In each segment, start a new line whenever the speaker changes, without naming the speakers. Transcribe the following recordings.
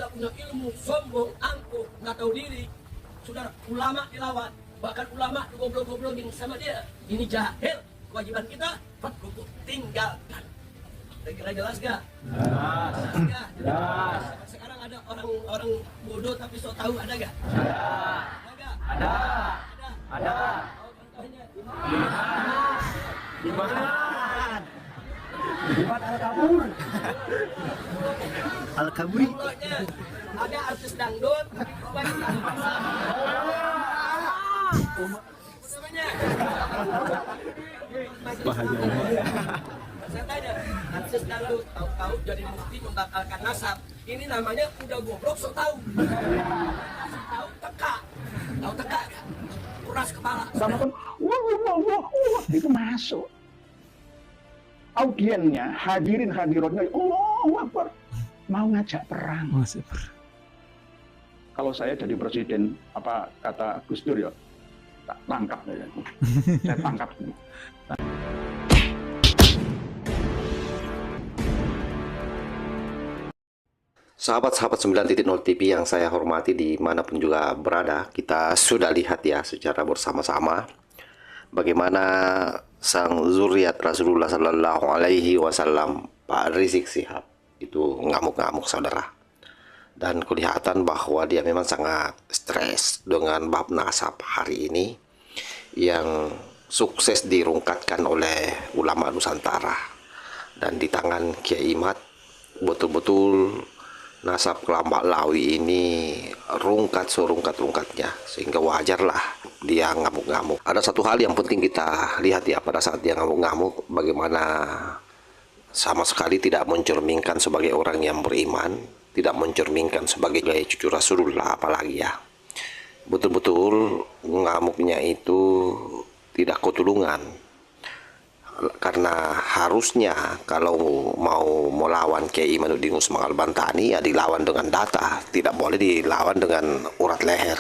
tidak punya ilmu, sombong, angkuh, nggak tahu diri. Saudara, ulama dilawan, bahkan ulama digoblok-goblokin sama dia. Ini jahil. Kewajiban kita, fatkuku, tinggalkan. Kira jelas gak? Jelas gak? Jelas. Sekarang ada orang bodoh tapi so tahu, ada gak? Ada gak? Ada. Oh, contohnya
Di mana? Al-Kabur. Al-Kaburi.
contohnya ada artis dangdut tapi korban namanya saya tanya, artis dangdut tahu-tahu jadi mufti membatalkan nasab. Ini namanya udah goblok so tahu. Tahu teka gak? Kuras kepala.
Sama kan, wah, itu masuk. Audiennya, hadirin hadiratnya, Allahu Akbar, mau ngajak perang. Kalau saya jadi presiden, apa kata Gus Dur ya, tak tangkap ya. Saya tangkap.
Sahabat-sahabat 9.0 TV yang saya hormati dimanapun juga berada, kita sudah lihat ya secara bersama-sama bagaimana sang zuriat Rasulullah Sallallahu Alaihi Wasallam, Pak Rizik Syihab itu ngamuk-ngamuk saudara, dan kelihatan bahwa dia memang sangat stres dengan bab nasab hari ini yang sukses dirungkatkan oleh ulama Nusantara, dan di tangan Kiai Imad betul-betul nasab Kelambak Lawi ini rungkat serungkat-rungkatnya, sehingga wajarlah dia ngamuk-ngamuk. Ada satu hal yang penting kita lihat ya pada saat dia ngamuk-ngamuk, bagaimana sama sekali tidak mencerminkan sebagai orang yang beriman, tidak mencerminkan sebagai cucu Rasulullah apalagi ya. Betul-betul ngamuknya itu tidak ketulungan. Karena harusnya kalau mau melawan Kiai Imanuddin Usman Al-Bantani ya dilawan dengan data, tidak boleh dilawan dengan urat leher.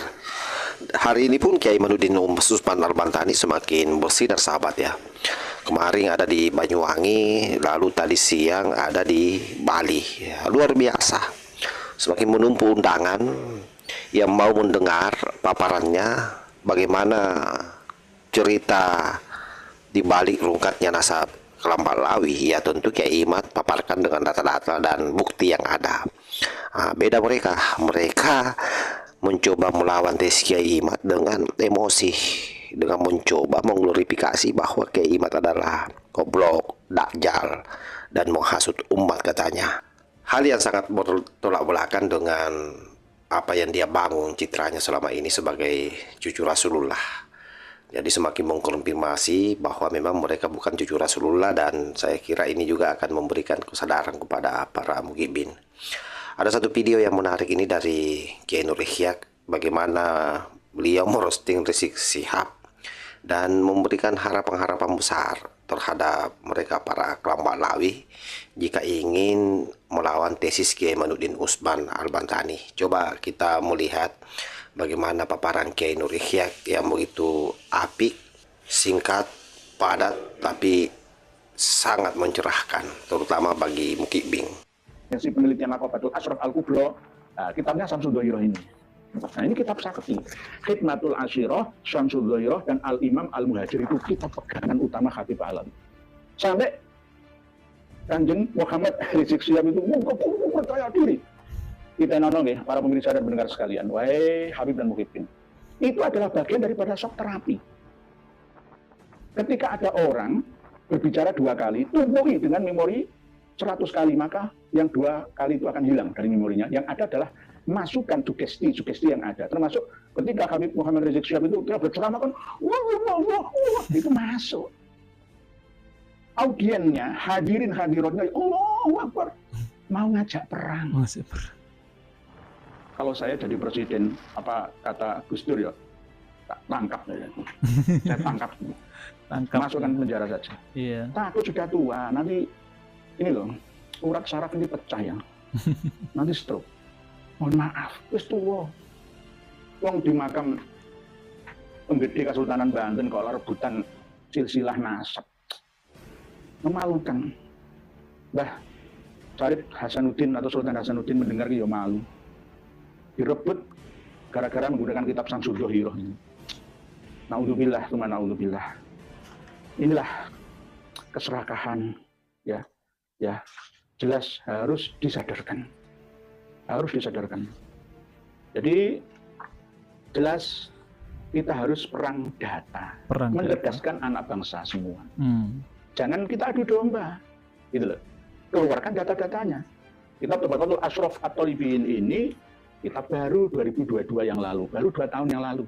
Hari ini pun Kiai Imanuddin Usman Al-Bantani semakin bersinar sahabat ya. Kemarin ada di Banyuwangi, lalu tadi siang ada di Bali ya, luar biasa. Semakin menumpuk undangan yang mau mendengar paparannya bagaimana cerita di balik rungkatnya nasab Kelambak Lawi. Ya tentu Kiai Imad paparkan dengan data-data dan bukti yang ada. Beda mereka mencoba melawan tes Kiai Imad dengan emosi, dengan mencoba mengglorifikasi bahwa Kiai Imad adalah goblok, dakjal, dan menghasut umat katanya. Hal yang sangat bertolak belakang dengan apa yang dia bangun citranya selama ini sebagai cucu Rasulullah. Jadi semakin mengkonfirmasi bahwa memang mereka bukan cucu Rasulullah, dan saya kira ini juga akan memberikan kesadaran kepada para mugibin. Ada satu video yang menarik ini dari Kiai Nur Ihyak, bagaimana beliau merosting Rizik Syihab dan memberikan harapan-harapan besar terhadap mereka para Kelambak Lawi jika ingin melawan tesis Kiai Imanuddin Usman Al-Bantani. Coba kita melihat bagaimana paparan Kiai Nur Ihyak yang begitu apik, singkat, padat, tapi sangat mencerahkan, terutama bagi mukibin.
Si penelitian Naqabatul Ashraf Al-Kubro, kitabnya Syamsul Dhairah ini. Nah ini kitab sakti. Khidmatul Ashirah, Syamsul Dhairah, dan Al-Imam Al-Muhajir itu kitab pegangan utama Khatib Alawi. Sampai Kanjeng Muhammad Rizik Syihab itu percaya diri. Kita nonton ya, para pemirsa dan pendengar sekalian, wahai Habib dan Muhibin, itu adalah bagian daripada shock terapi. Ketika ada orang berbicara 2 kali, tumbuhi dengan memori 100 kali, maka yang 2 kali itu akan hilang dari memorinya. Yang ada adalah masukan sugesti yang ada. Termasuk ketika Habib Muhammad Rizik Syihab itu dia berceramah kan, wah, itu masuk. Audiennya, hadirin hadiratnya, Allahu Akbar, mau ngajak perang. Kalau saya jadi presiden, apa kata Gus Dur ya, tak tangkap ya. Saya tangkap. Masukkan penjara saja. Iya. Takut sudah tua, nanti ini loh, urat saraf ini pecah ya. Nanti stroke. Mohon maaf, wis tua. Wong di makam penggede Kesultanan Banten kalau rebutan silsilah nasab. Memalukan. Mbah Syarif Hasanuddin atau Sultan Hasanuddin mendengar ya malu. direbut gara-gara menggunakan kitab Syamsul Dhohiroh ini. Naudzubillah, tsumma naudzubillah. Inilah keserakahan, ya, jelas harus disadarkan. Jadi jelas kita harus perang data, mencerdaskan anak bangsa semua. Jangan kita adu domba, gitu loh. Keluarkan data-datanya. Kitab Tabaqatul Ashraf At-Thalibin ini kitab baru 2022 yang lalu, baru 2 tahun yang lalu.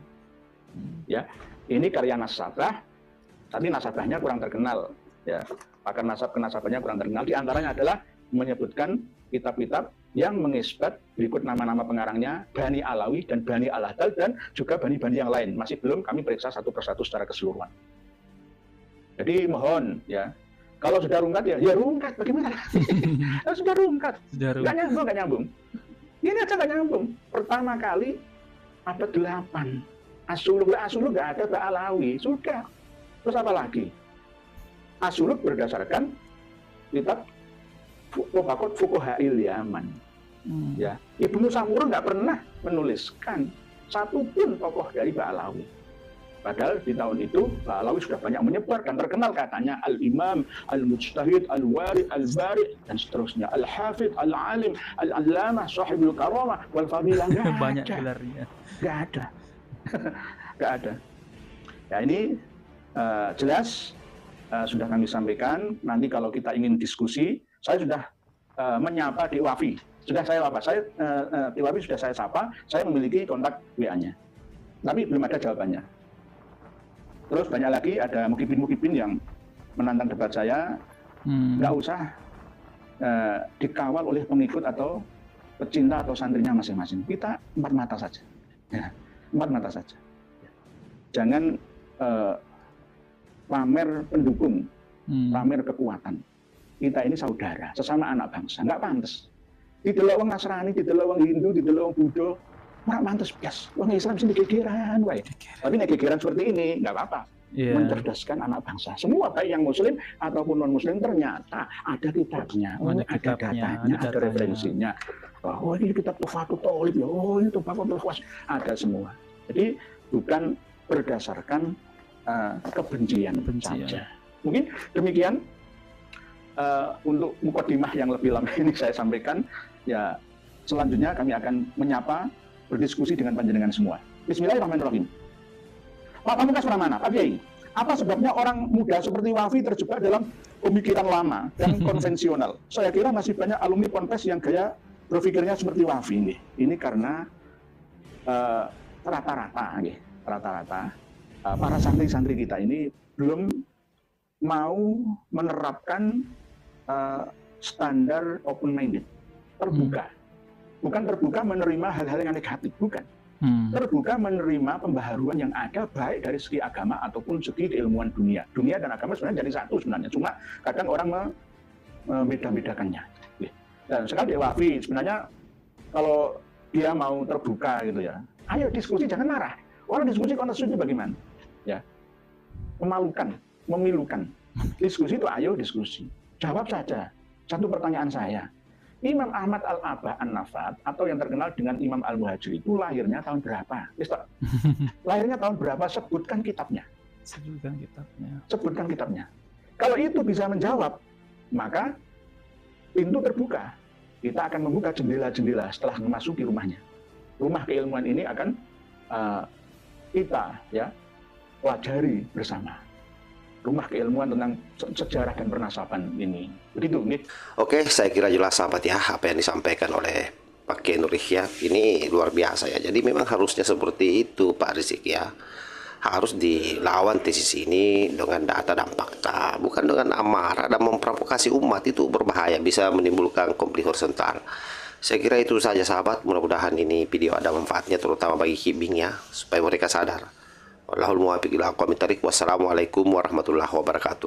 Ya, ini karya nasabah, tapi nasabahnya kurang terkenal. Ya, pakar nasabahnya kurang terkenal. Di antaranya adalah menyebutkan kitab-kitab yang mengisbat berikut nama-nama pengarangnya, Bani Alawi dan Bani Al-Hadal dan juga bani-bani yang lain. Masih belum kami periksa satu persatu secara keseluruhan. Jadi mohon ya, kalau sudah rungkat ya rungkat, bagaimana? Kalau sudah rungkat, nggak nyambung. Ini aja nggak nyambung. Pertama kali abad 8, Asuluk nggak ada Ba'alawi, sudah. Terus apa lagi? Asuluk berdasarkan kitab Tabaqat Fuqaha'il Yaman. Ya, Ibnu Samurah nggak pernah menuliskan satupun tokoh dari Ba'alawi. Padahal di tahun itu Ba'alawi sudah banyak menyebar dan terkenal katanya Al-Imam, Al-Mujtahid, Al-Wari, Al-Bari dan seterusnya. Al-Hafidh, Al-Alim, Al-Allamah, Sahibul Karamah, Wal-Fadilah.
Banyak gelarnya.
Nggak ada. Ya ini jelas sudah kami sampaikan. Nanti kalau kita ingin diskusi, saya sudah menyapa Dek Wafi. Sudah saya apa? Dek Wafi sudah saya sapa. Saya memiliki kontak WA-nya. Tapi belum ada jawabannya. Terus banyak lagi ada mukibin-mukibin yang menantang debat saya. Nggak usah dikawal oleh pengikut atau pecinta atau santrinya masing-masing. Kita empat mata saja. Ya, 4 mata saja. Jangan pamer pendukung, pamer kekuatan. Kita ini saudara, sesama anak bangsa. Nggak pantas. Didelok wong Nasrani, didelok wong Hindu, didelok wong Buddha. Nggak pantas, bias. Wong Islam sini gegeran, wae. Tapi nek gegeran seperti ini, nggak apa-apa. Mencerdaskan anak bangsa. Semua baik yang Muslim ataupun non-Muslim ternyata ada kitabnya, ada datanya, ada referensinya. Oh ini kitab Tuhfatul Thalib, oh ini Tuhfatul Khwas, ada semua. Jadi bukan berdasarkan kebencian saja. Mungkin demikian untuk mukadimah yang lebih lama ini saya sampaikan. Ya selanjutnya kami akan menyapa, berdiskusi dengan panjenengan semua. Bismillahirrahmanirrahim. Pak Pamungkas Pramana, Pak Kiai, apa sebabnya orang muda seperti Wafi terjebak dalam pemikiran lama dan konvensional? Saya kira masih banyak alumni Ponpes yang gaya berpikirnya seperti Wafi ini. Ini karena rata-rata para santri-santri kita ini belum mau menerapkan standar open-minded, terbuka. Bukan terbuka menerima hal-hal yang negatif, bukan. Terbuka menerima pembaharuan yang ada baik dari segi agama ataupun segi keilmuan dunia. Dunia dan agama sebenarnya jadi satu sebenarnya, cuma kadang orang membeda-bedakannya. Dan sekali Wafi sebenarnya kalau dia mau terbuka gitu ya, ayo diskusi, jangan marah. Orang diskusi konteksnya bagaimana? Ya, memalukan, memilukan. Diskusi itu ayo diskusi. Jawab saja. Satu pertanyaan saya. Imam Ahmad Al-Abah An-Nafat atau yang terkenal dengan Imam Al-Muhajir itu lahirnya tahun berapa? Lahirnya tahun berapa? Sebutkan kitabnya. Sebutkan kitabnya. Kalau itu bisa menjawab, maka pintu terbuka. Kita akan membuka jendela-jendela setelah memasuki rumahnya. Rumah keilmuan ini akan kita ya pelajari bersama. Rumah keilmuan tentang sejarah dan pernasaban ini. Begitu, nih.
Oke, saya kira jelas sahabat ya apa yang disampaikan oleh Pak Kiai Nur Ihya. Ini luar biasa ya. Jadi memang harusnya seperti itu Pak Rizik ya. Harus dilawan tesis ini dengan data dan fakta, bukan dengan amarah dan memprovokasi umat. Itu berbahaya, bisa menimbulkan konflik horizontal. Saya kira itu saja sahabat. Mudah-mudahan ini video ada manfaatnya terutama bagi Kibing ya, supaya mereka sadar. Wallahul muwaffiq ila aqwamit thoriq. Wassalamualaikum warahmatullahi wabarakatuh.